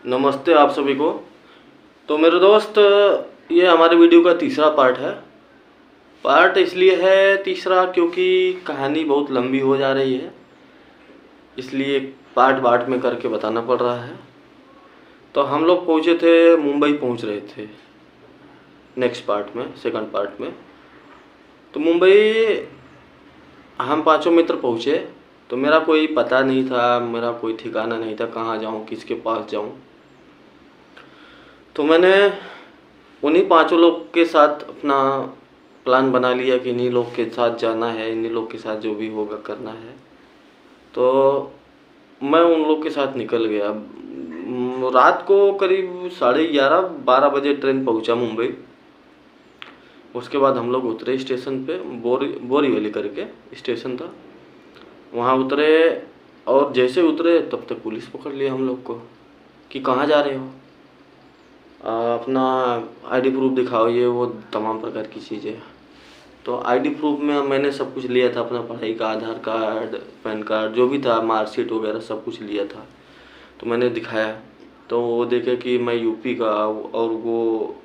नमस्ते आप सभी को। तो मेरे दोस्त, ये हमारे वीडियो का तीसरा पार्ट है। पार्ट इसलिए है तीसरा क्योंकि कहानी बहुत लंबी हो जा रही है, इसलिए पार्ट पार्ट में करके बताना पड़ रहा है। तो हम लोग पहुँचे थे, मुंबई पहुँच रहे थे नेक्स्ट पार्ट में, सेकंड पार्ट में। तो मुंबई हम पांचों मित्र पहुँचे। तो मेरा कोई पता नहीं था, मेरा कोई ठिकाना नहीं था, कहाँ जाऊँ, किसके पास जाऊँ। तो मैंने उन्हीं पांचों लोग के साथ अपना प्लान बना लिया कि इन्हीं लोग के साथ जाना है, इन्हीं लोग के साथ जो भी होगा करना है। तो मैं उन लोग के साथ निकल गया। रात को करीब 11:30-12 बजे ट्रेन पहुंचा मुंबई। उसके बाद हम लोग उतरे स्टेशन पे, बोरीवली करके स्टेशन था, वहाँ उतरे। और जैसे उतरे तब तक पुलिस पकड़ लिया हम लोग को कि कहाँ जा रहे हो, अपना आईडी प्रूफ दिखाओ, ये वो तमाम प्रकार की चीज़ें। तो आईडी प्रूफ में मैंने सब कुछ लिया था, अपना पढ़ाई का आधार कार्ड, पैन कार्ड, जो भी था, मार्कशीट वगैरह सब कुछ लिया था। तो मैंने दिखाया, तो वो देखे कि मैं यूपी का, और वो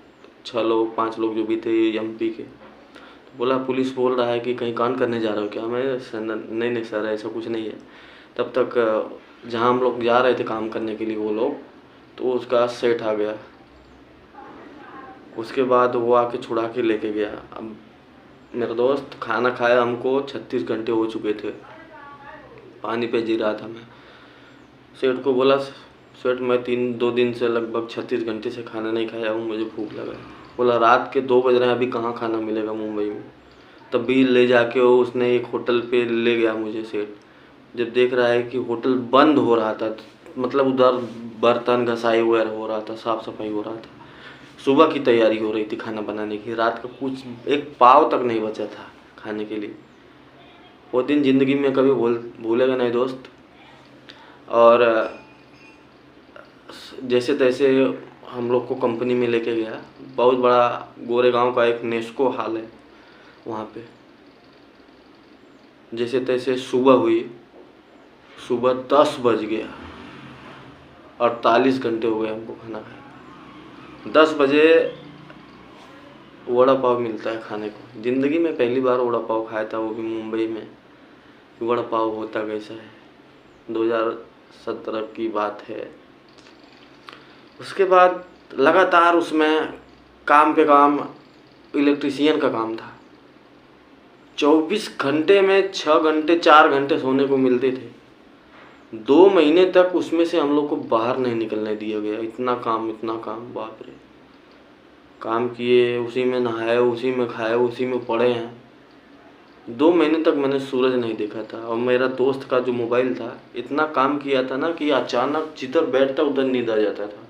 5 लोग जो भी थे एमपी के। तो बोला, पुलिस बोल रहा है कि कहीं कांड करने जा रहे हो क्या? मैं नहीं नहीं सर, ऐसा कुछ नहीं है। तब तक जहाँ हम लोग जा रहे थे काम करने के लिए वो लोग, तो उसका सेठ आ गया। उसके बाद वो आके छुड़ा के लेके गया। अब मेरा दोस्त, खाना खाया हमको 36 घंटे हो चुके थे, पानी पे जी रहा था मैं। सेठ को बोला, सेठ मैं 2 दिन से लगभग 36 घंटे से खाना नहीं खाया हूँ, मुझे भूख लगा है। बोला, रात के 2 बज रहे हैं, अभी कहाँ खाना मिलेगा मुंबई में? तब भी ले जाके उसने एक होटल पे ले गया मुझे सेठ। जब देख रहा है कि होटल बंद हो रहा था, मतलब उधर बर्तन घसाई वगैरह हो रहा था, साफ़ सफाई हो रहा था, सुबह की तैयारी हो रही थी खाना बनाने की, रात का कुछ एक पाव तक नहीं बचा था खाने के लिए। वो दिन ज़िंदगी में कभी भूलेगा नहीं दोस्त। और जैसे तैसे हम लोग को कंपनी में लेके गया। बहुत बड़ा गोरेगांव का एक नेस्को हॉल है, वहाँ पे जैसे तैसे सुबह हुई। सुबह 10 बज गया, 48 घंटे हो गए हमको खाना खाए। 10 बजे वड़ा पाव मिलता है खाने को। ज़िंदगी में पहली बार वड़ा पाव खाया था, वो भी मुंबई में। वड़ा पाव होता कैसा है, 2017 की बात है। उसके बाद लगातार उसमें काम पे काम, इलेक्ट्रीशियन का काम था। 24 घंटे में 6 घंटे 4 घंटे सोने को मिलते थे। 2 महीने तक उसमें से हम लोग को बाहर नहीं निकलने दिया गया। इतना काम, इतना काम, बाप रे। काम किए, उसी में नहाए, उसी में खाए, उसी में पड़े हैं। 2 महीने तक मैंने सूरज नहीं देखा था। और मेरा दोस्त का जो मोबाइल था, इतना काम किया था ना कि अचानक जिधर बैठता उधर नींद आ जाता था।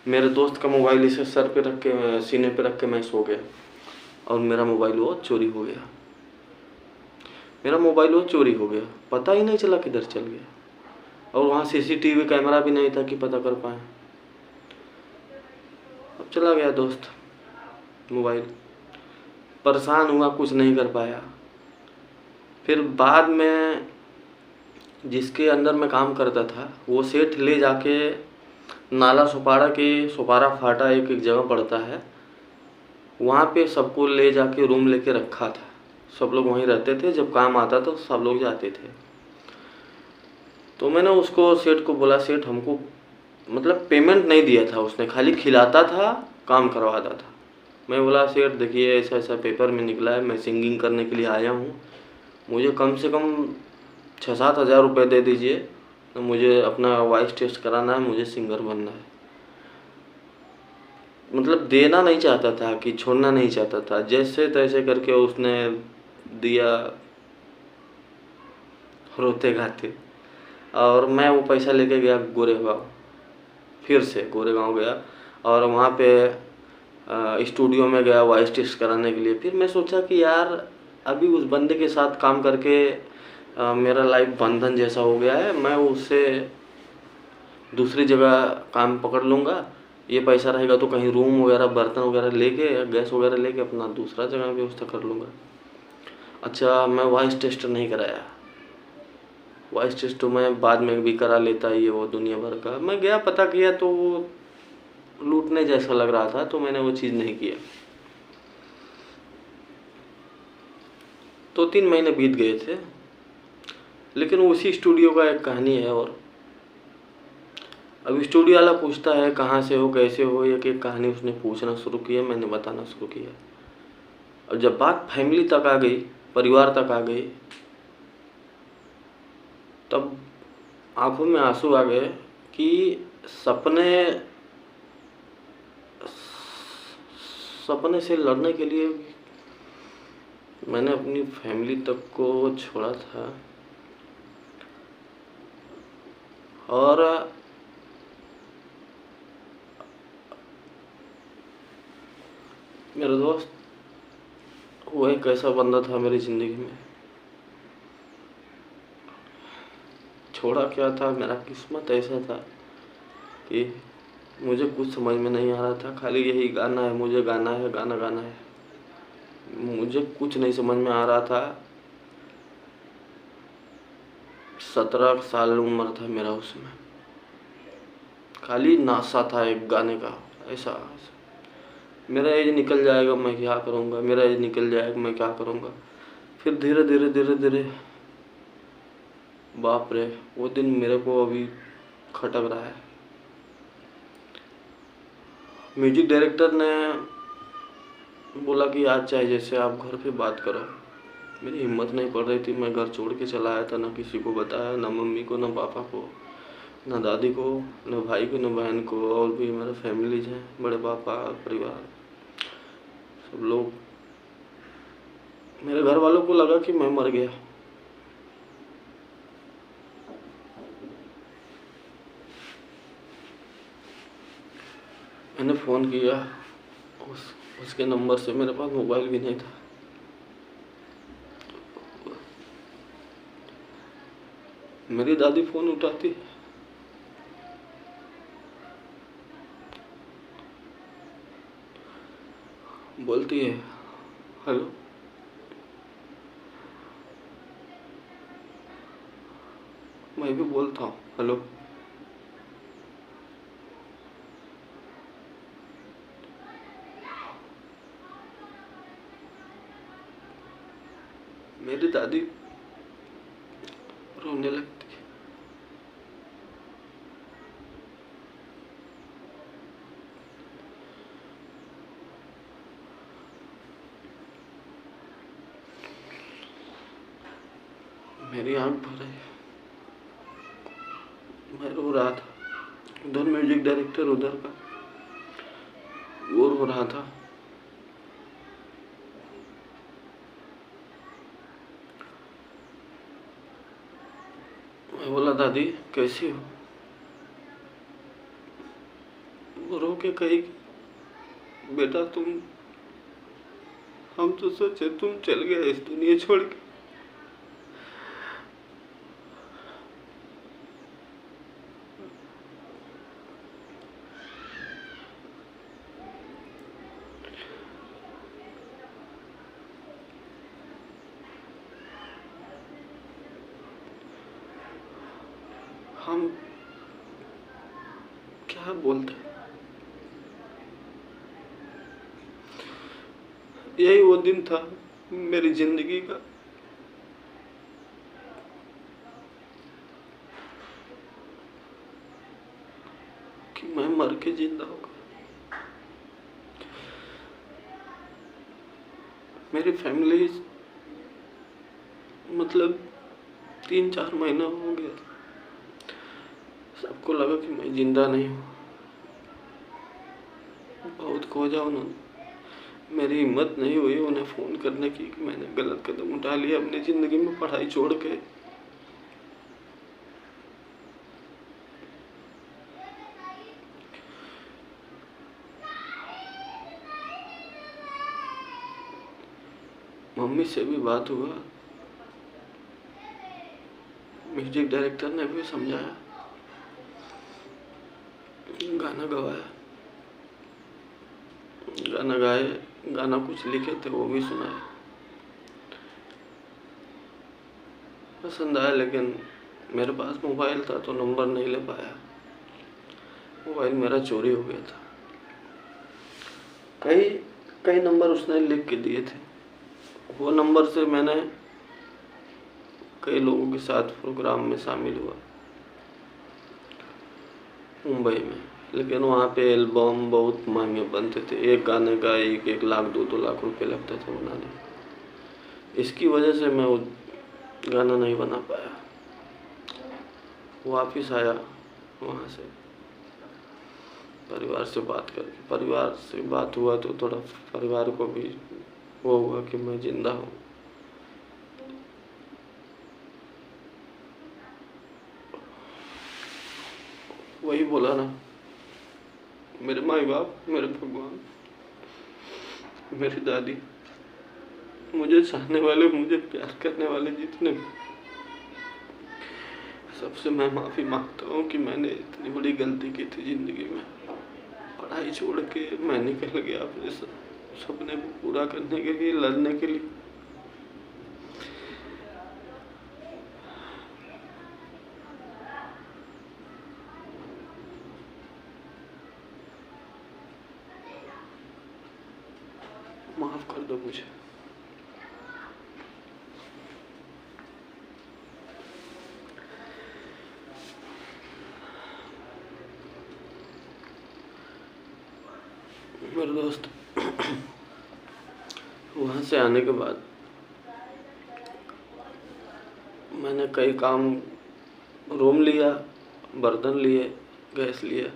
मेरे दोस्त का मोबाइल इसे सर पे रख के, सीने पे रख के मैं सो गया, और मेरा मोबाइल वो चोरी हो गया। मेरा मोबाइल वो चोरी हो गया, पता ही नहीं चला किधर चल गया। और वहाँ सीसीटीवी कैमरा भी नहीं था कि पता कर पाए। अब चला गया दोस्त मोबाइल। परेशान हुआ, कुछ नहीं कर पाया। फिर बाद में जिसके अंदर मैं काम करता था, वो सेठ ले जाके नाला सुपारा के, सुपारा फाटा एक जगह पड़ता है, वहाँ पे सबको ले जाके रूम लेके रखा था। सब लोग वहीं रहते थे, जब काम आता तो सब लोग जाते थे। तो मैंने उसको, सेठ को बोला, सेठ हमको मतलब पेमेंट नहीं दिया था उसने, खाली खिलाता था, काम करवाता था। मैं बोला, सेठ देखिए ऐसा ऐसा पेपर में निकला है, मैं सिंगिंग करने के लिए आया हूँ, मुझे कम से कम 6-7 हज़ार रुपये दे दीजिए, तो मुझे अपना वॉइस टेस्ट कराना है, मुझे सिंगर बनना है। मतलब देना नहीं चाहता था, कि छोड़ना नहीं चाहता था। जैसे तैसे करके उसने दिया, रोते गाते। और मैं वो पैसा लेके गया गोरेगांव, फिर से गोरेगांव गया, और वहाँ पे स्टूडियो में गया वॉइस टेस्ट कराने के लिए। फिर मैं सोचा कि यार, अभी उस बंदे के साथ काम करके मेरा लाइफ बंधन जैसा हो गया है, मैं उससे दूसरी जगह काम पकड़ लूँगा। ये पैसा रहेगा तो कहीं रूम वगैरह, बर्तन वगैरह लेके, गैस वगैरह लेके अपना दूसरा जगह व्यवस्था कर लूँगा। अच्छा, मैं वॉइस टेस्ट नहीं कराया। वॉइस टेस्ट मैं बाद में भी करा लेता, ये वो दुनिया भर का। मैं गया, पता किया तो वो लूटने जैसा लग रहा था, तो मैंने वो चीज़ नहीं किया। 2-3 महीने बीत गए थे, लेकिन उसी स्टूडियो का एक कहानी है। और अब स्टूडियो वाला पूछता है कहाँ से हो, कैसे हो, एक कहानी उसने पूछना शुरू किया, मैंने बताना शुरू किया। और जब बात फैमिली तक आ गई, परिवार तक आ गई, तब आंखों में आंसू आ गए कि सपने से लड़ने के लिए मैंने अपनी फैमिली तक को छोड़ा था। और मेरा दोस्त वो एक ऐसा बंदा था मेरी ज़िंदगी में, छोड़ा क्या था, मेरा किस्मत ऐसा था कि मुझे कुछ समझ में नहीं आ रहा था। खाली यही गाना है, मुझे गाना है, गाना गाना है, मुझे कुछ नहीं समझ में आ रहा था। 17 साल उम्र था मेरा उसमें, खाली नासा था एक गाने का। ऐसा मेरा एज निकल जाएगा मैं क्या करूँगा, मेरा एज निकल जाएगा मैं क्या करूँगा। फिर धीरे धीरे धीरे धीरे, बाप रे, वो दिन मेरे को अभी खटक रहा है। म्यूजिक डायरेक्टर ने बोला कि आज चाहे जैसे आप घर पे बात करो। मेरी हिम्मत नहीं पड़ रही थी, मैं घर छोड़ के चला आया था, ना किसी को बताया, ना मम्मी को, ना पापा को, ना दादी को, ना भाई को, ना बहन को। और भी मेरे फैमिलीज हैं, बड़े पापा, परिवार, सब लोग। मेरे घर वालों को लगा कि मैं मर गया। मैंने फ़ोन किया उसके नंबर से, मेरे पास मोबाइल भी नहीं था। मेरी दादी फ़ोन उठाती, बोलती है हेलो। मैं भी बोलता हूँ हेलो। मेरी दादी रोने लगती है। मेरी आंख भर आई, मैं रो रहा था। उधर म्यूजिक डायरेक्टर उधर का वो रो रहा था। मैं बोला दादी कैसी हो? वो रो के कही बेटा हम तो सोचे तुम चल गए इस दुनिया छोड़ के। हम क्या बोलते, यही वो दिन था मेरी जिंदगी का कि मैं मर के जिंदा हो गया। मेरी फैमिली मतलब 3-4 महीना हो गया, सबको लगा कि मैं जिंदा नहीं हूँ। बहुत खोजा उन्होंने, मेरी हिम्मत नहीं हुई उन्हें फ़ोन करने की कि मैंने गलत कदम उठा लिया अपनी ज़िंदगी में, पढ़ाई छोड़ के। मम्मी से भी बात हुआ, म्यूजिक डायरेक्टर ने भी समझाया, गाना गवाया, गाना गाए, गाना कुछ लिखे थे वो भी सुनाए। पसंद आया, लेकिन मेरे पास मोबाइल था तो नंबर नहीं ले पाया। मोबाइल मेरा चोरी हो गया था। कई कई नंबर उसने लिख के दिए थे। वो नंबर से मैंने कई लोगों के साथ प्रोग्राम में शामिल हुआ मुंबई में, लेकिन वहाँ पे एल्बम बहुत महंगे बनते थे। एक गाने का 1-1 लाख 2-2 लाख रुपए लगता था बनाने में। इसकी वजह से मैं वो गाना नहीं बना पाया। वापिस आया वहाँ से, परिवार से बात करके। परिवार से बात हुआ तो थोड़ा परिवार को भी वो हुआ कि मैं जिंदा हूँ। वही बोला ना, मेरे माँ बाप, मेरे भगवान, मेरी दादी, मुझे चाहने वाले, मुझे प्यार करने वाले जितने भी, सबसे मैं माफ़ी मांगता हूँ कि मैंने इतनी बड़ी गलती की थी ज़िंदगी में। पढ़ाई छोड़ के मैं निकल गया अपने सपने को पूरा करने के लिए, लड़ने के लिए। माफ कर दो मुझे। मेरे दोस्त, वहाँ से आने के बाद मैंने कई काम, रूम लिया, बर्तन लिए, गैस लिया,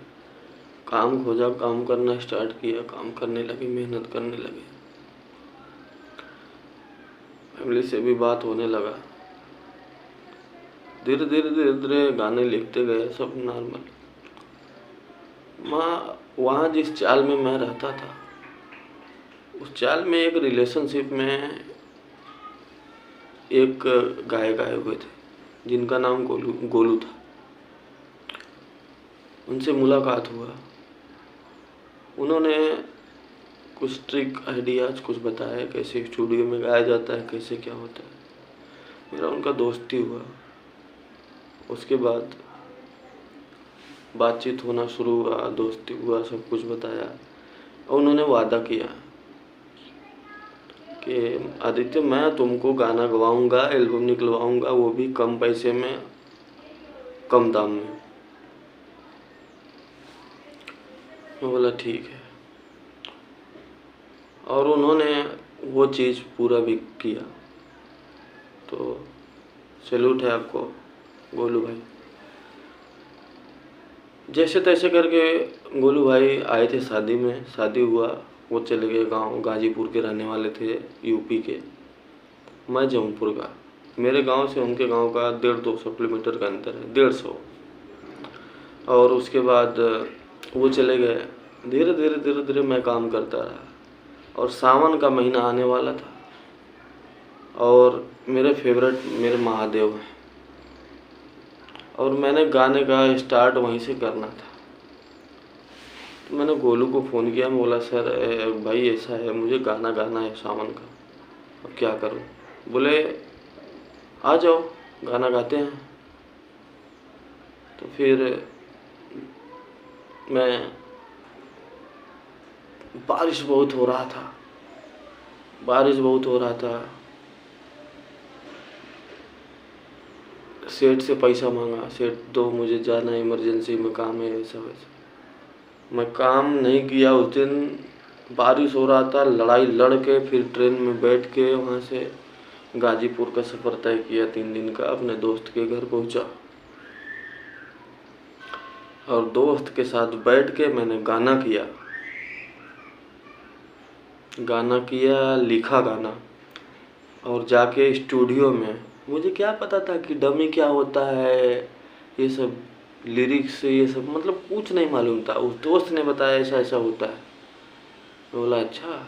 काम खोजा, काम करना स्टार्ट किया, काम करने लगे, मेहनत करने लगे। फैमिली से भी बात होने लगा। धीरे धीरे धीरे धीरे गाने लिखते गए, सब नॉर्मल। वहाँ जिस चाल में मैं रहता था, उस चाल में एक रिलेशनशिप में एक गायक आए हुए थे जिनका नाम गोलू था। उनसे मुलाकात हुआ। उन्होंने कुछ ट्रिक आइडियाज कुछ बताया, कैसे स्टूडियो में गाया जाता है, कैसे क्या होता है। मेरा उनका दोस्ती हुआ। उसके बाद बातचीत होना शुरू हुआ, दोस्ती हुआ, सब कुछ बताया। और उन्होंने वादा किया कि आदित्य, मैं तुमको गाना गवाऊंगा, एल्बम निकलवाऊंगा, वो भी कम पैसे में, कम दाम में। मैं बोला ठीक है। और उन्होंने वो चीज़ पूरा भी किया। तो सैल्यूट है आपको गोलू भाई। जैसे तैसे करके गोलू भाई आए थे शादी में, शादी हुआ, वो चले गए गांव। गाजीपुर के रहने वाले थे, यूपी के। मैं जौनपुर का। मेरे गांव से उनके गांव का 150-200 किलोमीटर का अंतर है, 150। और उसके बाद वो चले गए। धीरे धीरे धीरे धीरे मैं काम करता रहा। और सावन का महीना आने वाला था, और मेरे फेवरेट मेरे महादेव हैं, और मैंने गाने का स्टार्ट वहीं से करना था। तो मैंने गोलू को फ़ोन किया। मैं बोला, सर भाई ऐसा है, मुझे गाना गाना है सावन का, अब क्या करूं? बोले आ जाओ, गाना गाते हैं। तो फिर मैं, बारिश बहुत हो रहा था, बारिश बहुत हो रहा था। सेठ से पैसा मांगा, सेठ दो, मुझे जाना है, इमरजेंसी में काम है, ऐसा वैसा। मैं काम नहीं किया उस दिन। बारिश हो रहा था, लड़ाई लड़ के फिर ट्रेन में बैठ के वहाँ से गाजीपुर का सफ़र तय किया, 3 दिन का। अपने दोस्त के घर पहुँचा, और दोस्त के साथ बैठ के मैंने गाना किया, लिखा गाना। और जाके स्टूडियो में, मुझे क्या पता था कि डमी क्या होता है, ये सब लिरिक्स, ये सब मतलब कुछ नहीं मालूम था। उस दोस्त ने बताया ऐसा ऐसा होता है। मैं बोला अच्छा।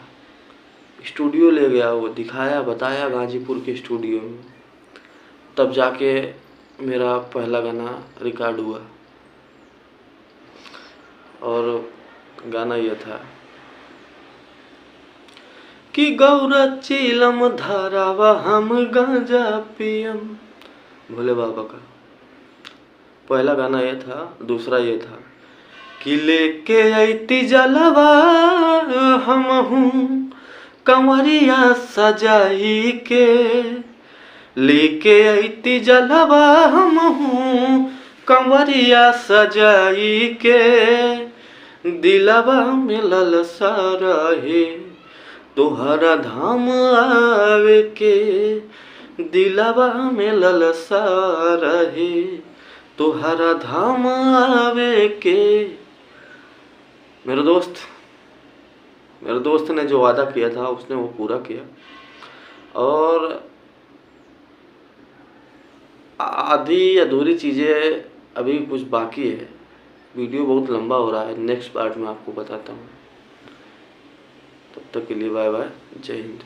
स्टूडियो ले गया, वो दिखाया, बताया, गाजीपुर के स्टूडियो में। तब जाके मेरा पहला गाना रिकॉर्ड हुआ। और गाना ये था कि गौरा चीलम धारावा हम गांजा पियम, भोले बाबा का। पहला गाना ये था, दूसरा ये था कि लेके अइती जलवा हमहूँ कंवरिया सजाई के, लेके अइती जलवा हमहूँ कंवरिया सजाई के, दिलवा में ललसा रहे तोहरा धाम आवे के, दिलवा में ललसा रहे तोहरा धाम आवे के। मेरे दोस्त ने जो वादा किया था उसने वो पूरा किया, और आधी अधूरी चीज़ें अभी कुछ बाकी है। वीडियो बहुत लंबा हो रहा है, नेक्स्ट पार्ट में आपको बताता हूँ। तब तक के लिए बाय बाय, जय हिंद।